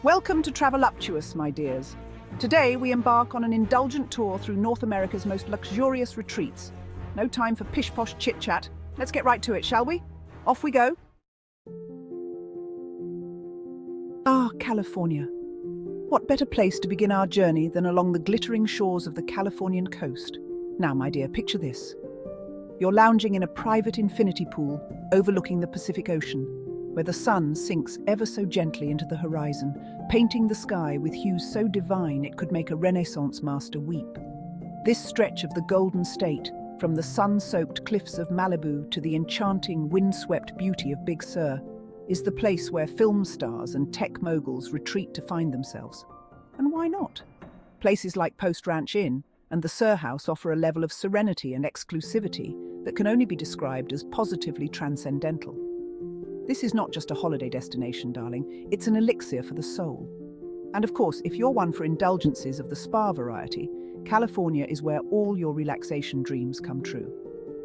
Welcome to Traveluptuous, my dears. Today we embark on an indulgent tour through North America's most luxurious retreats. No time for pish-posh chit-chat. Let's get right to it, shall we? Off we go. Ah, California. What better place to begin our journey than along the glittering shores of the Californian coast? Now, my dear, picture this. You're lounging in a private infinity pool overlooking the Pacific Ocean, where the sun sinks ever so gently into the horizon, painting the sky with hues so divine it could make a Renaissance master weep. This stretch of the Golden State, from the sun-soaked cliffs of Malibu to the enchanting, windswept beauty of Big Sur, is the place where film stars and tech moguls retreat to find themselves. And why not? Places like Post Ranch Inn and the Sur House offer a level of serenity and exclusivity that can only be described as positively transcendental. This is not just a holiday destination, darling. It's an elixir for the soul. And of course, if you're one for indulgences of the spa variety, California is where all your relaxation dreams come true.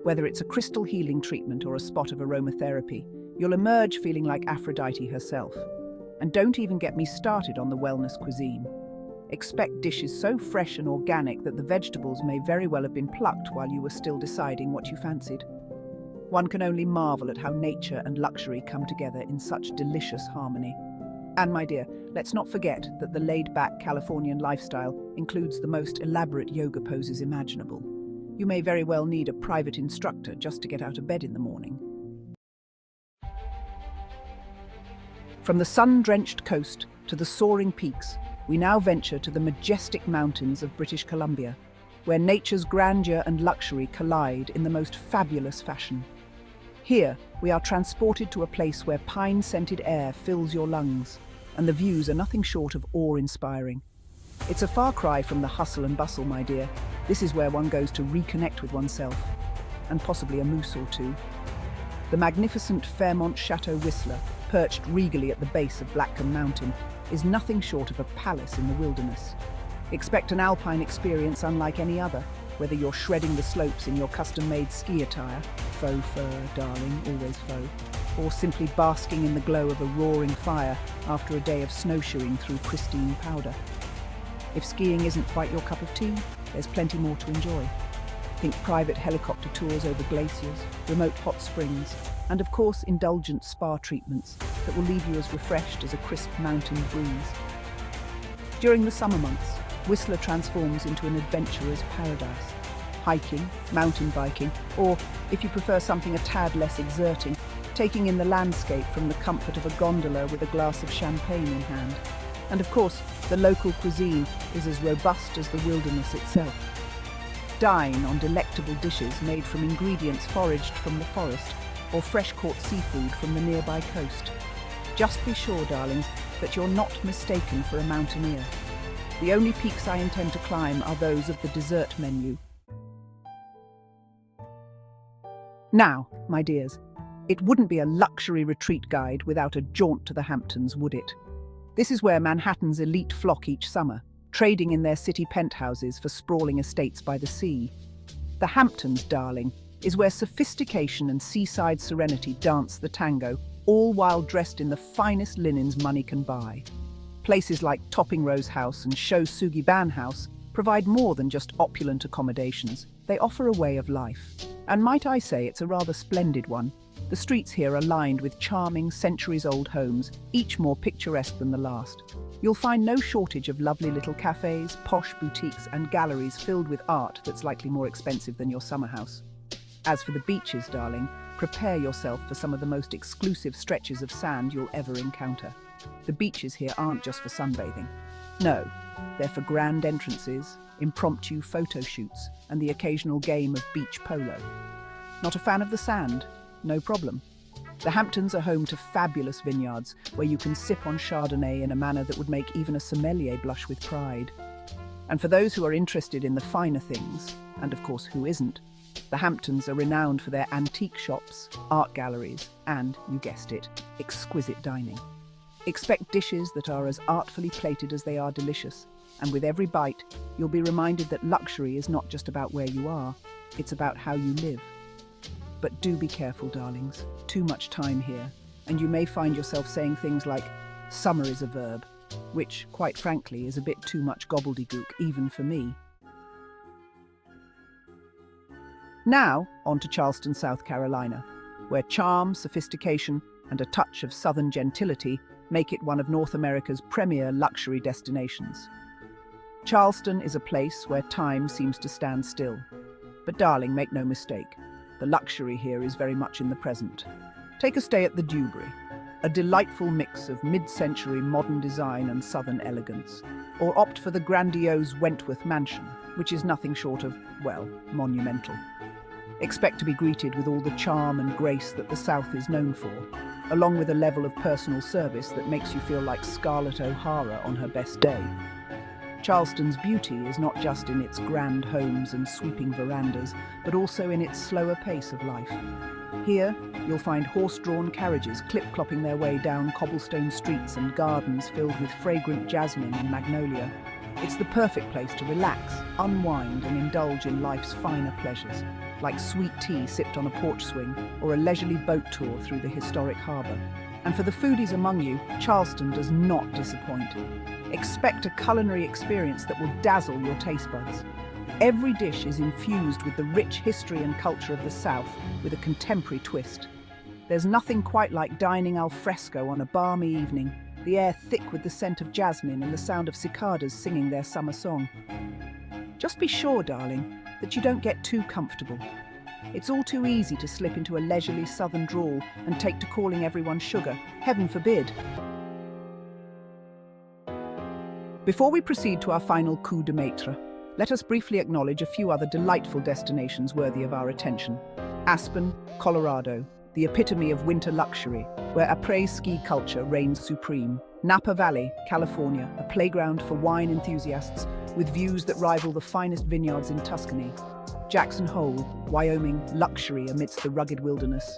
Whether it's a crystal healing treatment or a spot of aromatherapy, you'll emerge feeling like Aphrodite herself. And don't even get me started on the wellness cuisine. Expect dishes so fresh and organic that the vegetables may very well have been plucked while you were still deciding what you fancied. One can only marvel at how nature and luxury come together in such delicious harmony. And my dear, let's not forget that the laid-back Californian lifestyle includes the most elaborate yoga poses imaginable. You may very well need a private instructor just to get out of bed in the morning. From the sun-drenched coast to the soaring peaks, we now venture to the majestic mountains of British Columbia, where nature's grandeur and luxury collide in the most fabulous fashion. Here, we are transported to a place where pine-scented air fills your lungs, and the views are nothing short of awe-inspiring. It's a far cry from the hustle and bustle, my dear. This is where one goes to reconnect with oneself, and possibly a moose or two. The magnificent Fairmont Chateau Whistler, perched regally at the base of Blackcomb Mountain, is nothing short of a palace in the wilderness. Expect an Alpine experience unlike any other, whether you're shredding the slopes in your custom-made ski attire, faux fur, darling, always faux, or simply basking in the glow of a roaring fire after a day of snowshoeing through pristine powder. If skiing isn't quite your cup of tea, there's plenty more to enjoy. Think private helicopter tours over glaciers, remote hot springs, and of course indulgent spa treatments that will leave you as refreshed as a crisp mountain breeze. During the summer months, Whistler transforms into an adventurer's paradise. Hiking, mountain biking, or, if you prefer something a tad less exerting, taking in the landscape from the comfort of a gondola with a glass of champagne in hand. And of course, the local cuisine is as robust as the wilderness itself. Dine on delectable dishes made from ingredients foraged from the forest, or fresh-caught seafood from the nearby coast. Just be sure, darlings, that you're not mistaken for a mountaineer. The only peaks I intend to climb are those of the dessert menu. Now, my dears, it wouldn't be a luxury retreat guide without a jaunt to the Hamptons, would it? This is where Manhattan's elite flock each summer, trading in their city penthouses for sprawling estates by the sea. The Hamptons, darling, is where sophistication and seaside serenity dance the tango, all while dressed in the finest linens money can buy. Places like Topping Rose House and Shosugi Ban House provide more than just opulent accommodations. They offer a way of life. And might I say, it's a rather splendid one. The streets here are lined with charming, centuries-old homes, each more picturesque than the last. You'll find no shortage of lovely little cafes, posh boutiques, and galleries filled with art that's likely more expensive than your summer house. As for the beaches, darling, prepare yourself for some of the most exclusive stretches of sand you'll ever encounter. The beaches here aren't just for sunbathing. No, they're for grand entrances, impromptu photo shoots, and the occasional game of beach polo. Not a fan of the sand? No problem. The Hamptons are home to fabulous vineyards where you can sip on Chardonnay in a manner that would make even a sommelier blush with pride. And for those who are interested in the finer things, and of course who isn't, the Hamptons are renowned for their antique shops, art galleries, and, you guessed it, exquisite dining. Expect dishes that are as artfully plated as they are delicious, and with every bite, you'll be reminded that luxury is not just about where you are, it's about how you live. But do be careful, darlings. Too much time here, and you may find yourself saying things like, "Summer is a verb," which, quite frankly, is a bit too much gobbledygook even for me. Now, on to Charleston, South Carolina, where charm, sophistication, and a touch of southern gentility make it one of North America's premier luxury destinations. Charleston is a place where time seems to stand still. But darling, make no mistake, the luxury here is very much in the present. Take a stay at the Dewberry, a delightful mix of mid-century modern design and southern elegance, or opt for the grandiose Wentworth Mansion, which is nothing short of, well, monumental. Expect to be greeted with all the charm and grace that the South is known for, along with a level of personal service that makes you feel like Scarlett O'Hara on her best day. Charleston's beauty is not just in its grand homes and sweeping verandas, but also in its slower pace of life. Here, you'll find horse-drawn carriages clip-clopping their way down cobblestone streets and gardens filled with fragrant jasmine and magnolia. It's the perfect place to relax, unwind, and indulge in life's finer pleasures, like sweet tea sipped on a porch swing or a leisurely boat tour through the historic harbour. And for the foodies among you, Charleston does not disappoint. Expect a culinary experience that will dazzle your taste buds. Every dish is infused with the rich history and culture of the South with a contemporary twist. There's nothing quite like dining al fresco on a balmy evening, the air thick with the scent of jasmine and the sound of cicadas singing their summer song. Just be sure, darling, that you don't get too comfortable. It's all too easy to slip into a leisurely southern drawl and take to calling everyone sugar. Heaven forbid. Before we proceed to our final coup de maître, let us briefly acknowledge a few other delightful destinations worthy of our attention. Aspen, Colorado, the epitome of winter luxury, where après-ski culture reigns supreme. Napa Valley, California, a playground for wine enthusiasts with views that rival the finest vineyards in Tuscany. Jackson Hole, Wyoming, luxury amidst the rugged wilderness.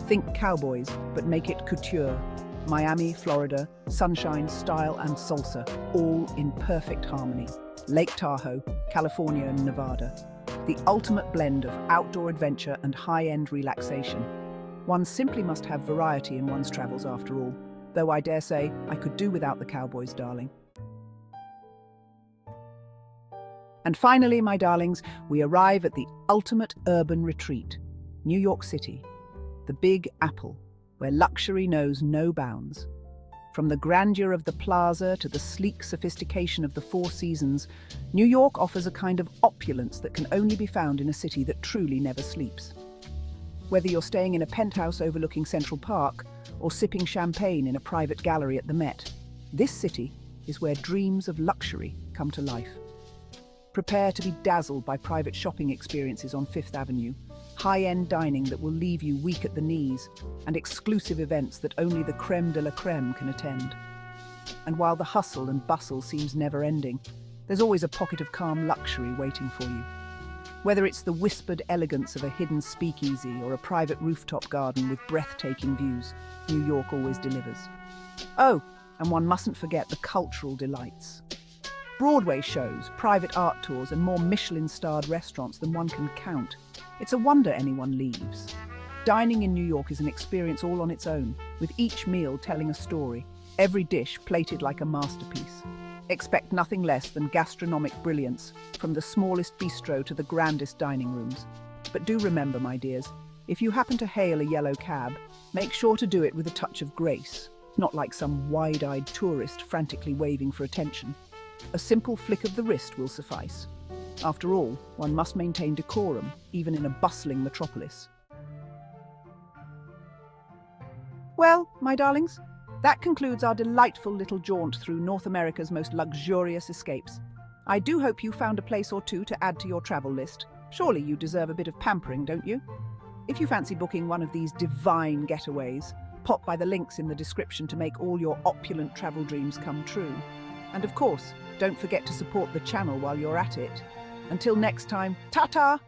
Think cowboys, but make it couture. Miami, Florida, sunshine, style, and salsa, all in perfect harmony. Lake Tahoe, California and Nevada, the ultimate blend of outdoor adventure and high-end relaxation. One simply must have variety in one's travels after all, though I dare say I could do without the cowboys, darling. And finally, my darlings, we arrive at the ultimate urban retreat, New York City, the Big Apple, where luxury knows no bounds. From the grandeur of the plaza to the sleek sophistication of the Four Seasons, New York offers a kind of opulence that can only be found in a city that truly never sleeps. Whether you're staying in a penthouse overlooking Central Park or sipping champagne in a private gallery at the Met, this city is where dreams of luxury come to life. Prepare to be dazzled by private shopping experiences on Fifth Avenue, high-end dining that will leave you weak at the knees, and exclusive events that only the creme de la creme can attend. And while the hustle and bustle seems never-ending, there's always a pocket of calm luxury waiting for you. Whether it's the whispered elegance of a hidden speakeasy or a private rooftop garden with breathtaking views, New York always delivers. Oh, and one mustn't forget the cultural delights. Broadway shows, private art tours, and more Michelin-starred restaurants than one can count. It's a wonder anyone leaves. Dining in New York is an experience all on its own, with each meal telling a story, every dish plated like a masterpiece. Expect nothing less than gastronomic brilliance, from the smallest bistro to the grandest dining rooms. But do remember, my dears, if you happen to hail a yellow cab, make sure to do it with a touch of grace, not like some wide-eyed tourist frantically waving for attention. A simple flick of the wrist will suffice. After all, one must maintain decorum, even in a bustling metropolis. Well, my darlings, that concludes our delightful little jaunt through North America's most luxurious escapes. I do hope you found a place or two to add to your travel list. Surely you deserve a bit of pampering, don't you? If you fancy booking one of these divine getaways, pop by the links in the description to make all your opulent travel dreams come true. And of course, don't forget to support the channel while you're at it. Until next time, ta-ta!